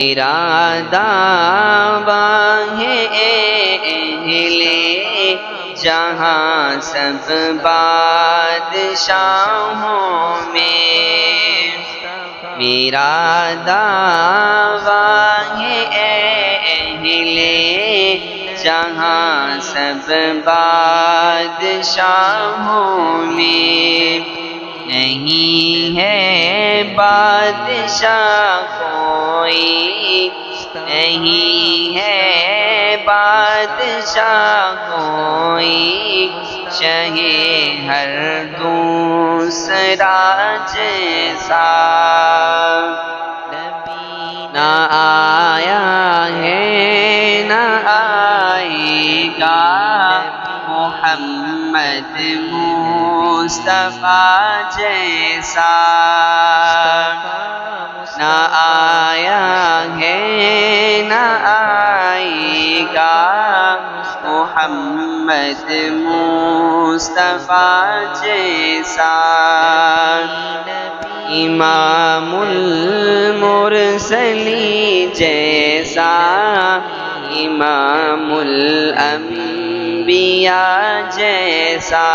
میرا دعویٰ ہے اہل جہاں سب بادشاہوں میں، میرا دعویٰ ہے اہل جہاں سب بادشاہوں میں، نہیں ہے بادشاہ کوئی، نہیں ہے بادشاہ کوئی، شہ ہر دوسرا جیسا نہ آیا ہے نہ آئے گا محمد مصطفیٰ جیسا، نہ آیا ہے نہ آئے گا محمد مصطفیٰ جیسا، امام المرسلین جیسا، امام الانبیاء جیسا۔